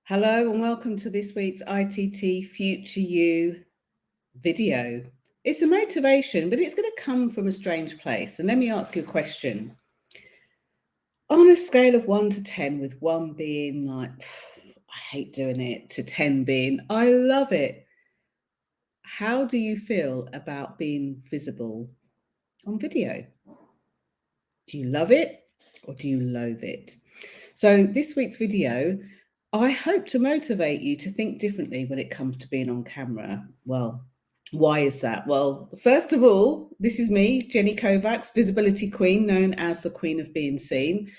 Hello and welcome to this week's ITT Future You video. It's a motivation, but it's going to come from a strange place. And let me ask you a question. On a scale of 1 to 10, with 1 being like, I hate doing it, to 10 being, I love it. How do you feel about being visible on video? Do you love it or do you loathe it? So this week's video, I hope to motivate you to think differently when it comes to being on camera. Well, why is that? Well, first of all, this is me, Jenny Kovacs, visibility queen, known as the Queen of Being Seen.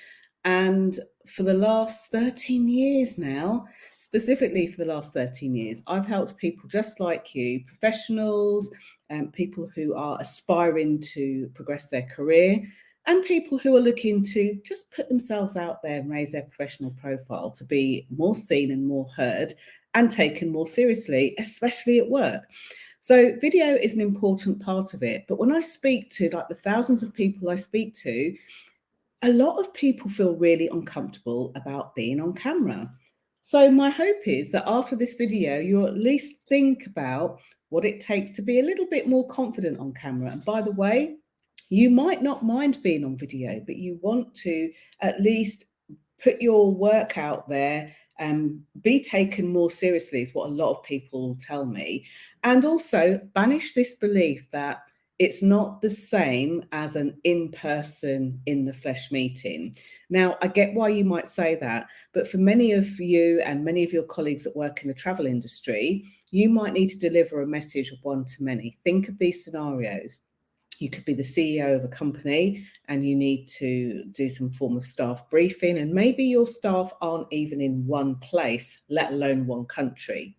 And for the last 13 years now, specifically for the last 13 years, I've helped people just like you, professionals, and people who are aspiring to progress their career, and people who are looking to just put themselves out there and raise their professional profile to be more seen and more heard and taken more seriously, especially at work. So video is an important part of it. But when I speak to like the thousands of people I speak to, a lot of people feel really uncomfortable about being on camera. So my hope is that after this video, you'll at least think about what it takes to be a little bit more confident on camera. And by the way, you might not mind being on video, but you want to at least put your work out there and be taken more seriously, is what a lot of people tell me. And also banish this belief that it's not the same as an in-person, in the flesh meeting. Now, I get why you might say that, but for many of you and many of your colleagues that work in the travel industry, you might need to deliver a message of one to many. Think of these scenarios. You could be the CEO of a company and you need to do some form of staff briefing, and maybe your staff aren't even in one place, let alone one country.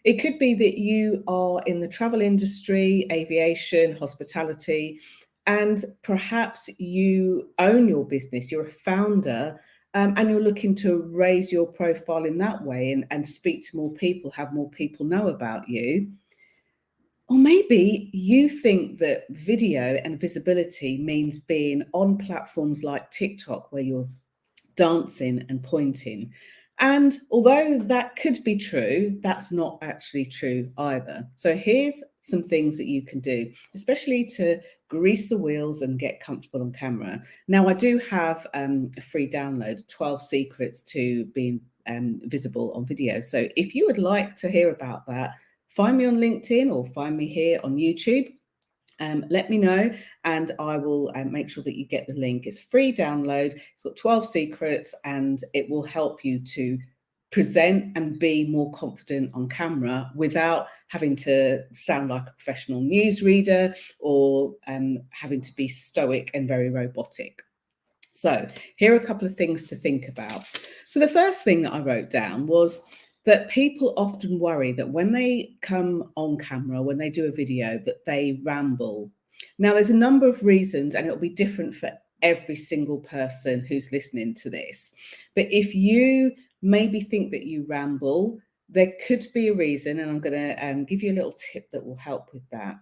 It could be that you are in the travel industry, aviation, hospitality, and perhaps you own your business, you're a founder, and you're looking to raise your profile in that way and speak to more people, have more people know about you. Or maybe you think that video and visibility means being on platforms like TikTok, where you're dancing and pointing. And although that could be true, that's not actually true either. So here's some things that you can do, especially to grease the wheels and get comfortable on camera. Now, I do have a free download, 12 secrets to being visible on video. So if you would like to hear about that, find me on LinkedIn or find me here on YouTube. Let me know and I will make sure that you get the link. It's a free download. It's got 12 secrets and it will help you to present and be more confident on camera without having to sound like a professional newsreader or having to be stoic and very robotic. So here are a couple of things to think about. So the first thing that I wrote down was that people often worry that when they come on camera, when they do a video, that they ramble. Now, there's a number of reasons, and it'll be different for every single person who's listening to this. But if you maybe think that you ramble, there could be a reason, and I'm going to give you a little tip that will help with that.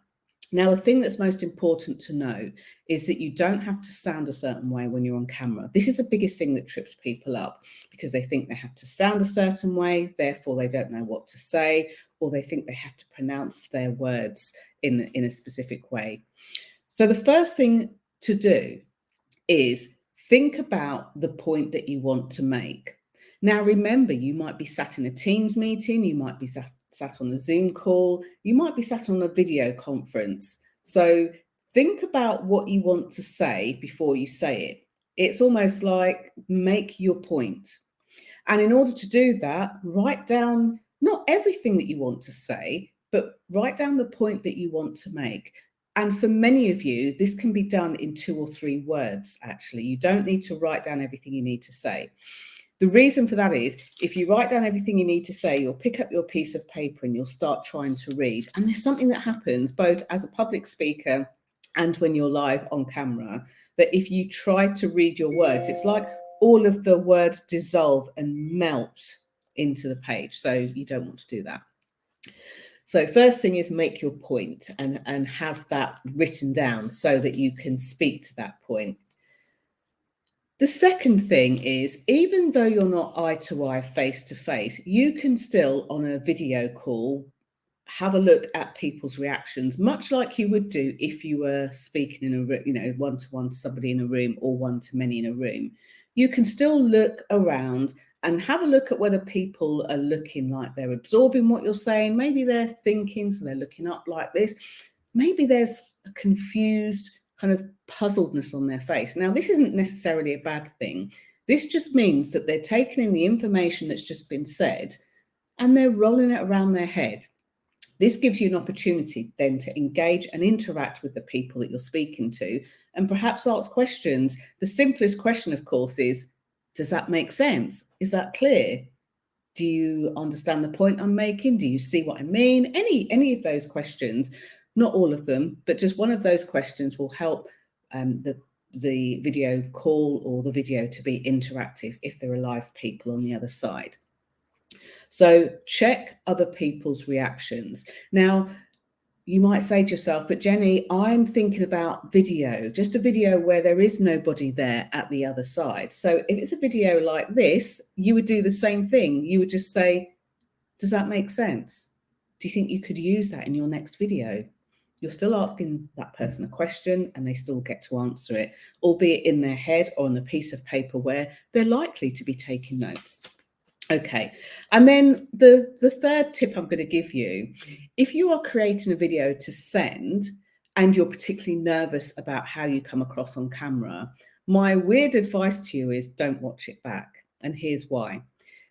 Now, the thing that's most important to know is that you don't have to sound a certain way when you're on camera. This is the biggest thing that trips people up, because they think they have to sound a certain way, therefore they don't know what to say, or they think they have to pronounce their words in a specific way. So the first thing to do is think about the point that you want to make. Now, remember, you might be sat in a Teams meeting, you might be sat on a Zoom call, you might be sat on a video conference. So think about what you want to say before you say it. It's almost like make your point. And in order to do that, write down not everything that you want to say, but write down the point that you want to make. And for many of you, this can be done in 2 or 3 words, actually. You don't need to write down everything you need to say. The reason for that is if you write down everything you need to say, you'll pick up your piece of paper and you'll start trying to read. And there's something that happens both as a public speaker and when you're live on camera, that if you try to read your words, it's like all of the words dissolve and melt into the page. So you don't want to do that. So first thing is make your point and have that written down so that you can speak to that point. The second thing is, even though you're not eye to eye, face to face, you can still, on a video call, have a look at people's reactions, much like you would do if you were speaking in a one-to-one to somebody in a room or one-to-many in a room. You can still look around and have a look at whether people are looking like they're absorbing what you're saying. Maybe they're thinking, so they're looking up like this. Maybe there's a confused kind of puzzledness on their face. Now, this isn't necessarily a bad thing. This just means that they're taking in the information that's just been said and they're rolling it around their head. This gives you an opportunity then to engage and interact with the people that you're speaking to and perhaps ask questions. The simplest question, of course, is, does that make sense? Is that clear? Do you understand the point I'm making? Do you see what I mean? Any of those questions, not all of them, but just one of those questions will help the video call or the video to be interactive if there are live people on the other side. So check other people's reactions. Now, you might say to yourself, but Jenny, I'm thinking about video, just a video where there is nobody there at the other side. So if it's a video like this, you would do the same thing. You would just say, does that make sense? Do you think you could use that in your next video? You're still asking that person a question and they still get to answer it, albeit in their head or on a piece of paper where they're likely to be taking notes. Okay, and then the third tip I'm going to give you, if you are creating a video to send and you're particularly nervous about how you come across on camera, my weird advice to you is don't watch it back. And here's why.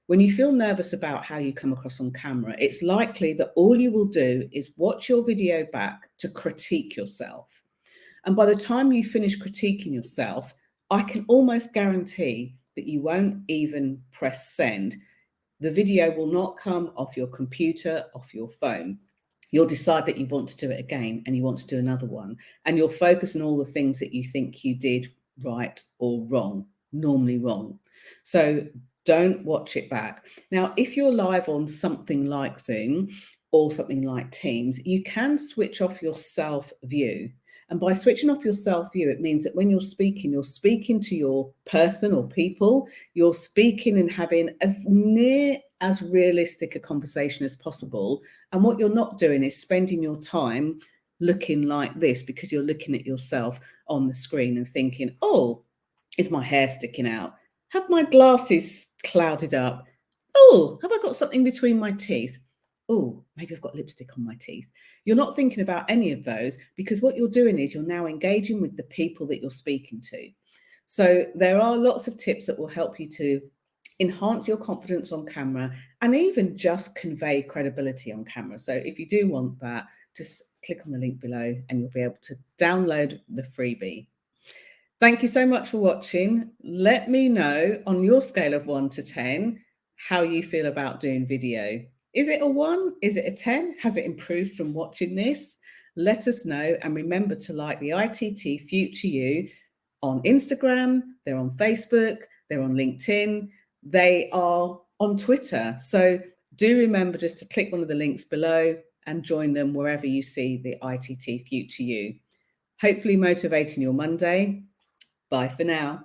When you feel nervous about how you come across on camera, it's likely that all you will do is watch your video back to critique yourself. And by the time you finish critiquing yourself, I can almost guarantee that you won't even press send. The video will not come off your computer, off your phone. You'll decide that you want to do it again and you want to do another one. And you'll focus on all the things that you think you did right or wrong, normally wrong. So don't watch it back. Now, if you're live on something like Zoom or something like Teams, you can switch off your self view. And by switching off your self view, it means that when you're speaking to your person or people, you're speaking and having as near as realistic a conversation as possible. And what you're not doing is spending your time looking like this because you're looking at yourself on the screen and thinking, oh, is my hair sticking out? Have my glasses clouded up? Oh, have I got something between my teeth? Oh, maybe I've got lipstick on my teeth. You're not thinking about any of those because what you're doing is you're now engaging with the people that you're speaking to. So there are lots of tips that will help you to enhance your confidence on camera and even just convey credibility on camera. So if you do want that, just click on the link below and you'll be able to download the freebie. Thank you so much for watching. Let me know on your scale of 1 to 10 how you feel about doing video. Is it a 1? Is it a 10? Has it improved from watching this? Let us know, and remember to like the ITT Future You on Instagram, they're on Facebook, they're on LinkedIn, they are on Twitter. So do remember just to click one of the links below and join them wherever you see the ITT Future You. Hopefully motivating your Monday. Bye for now.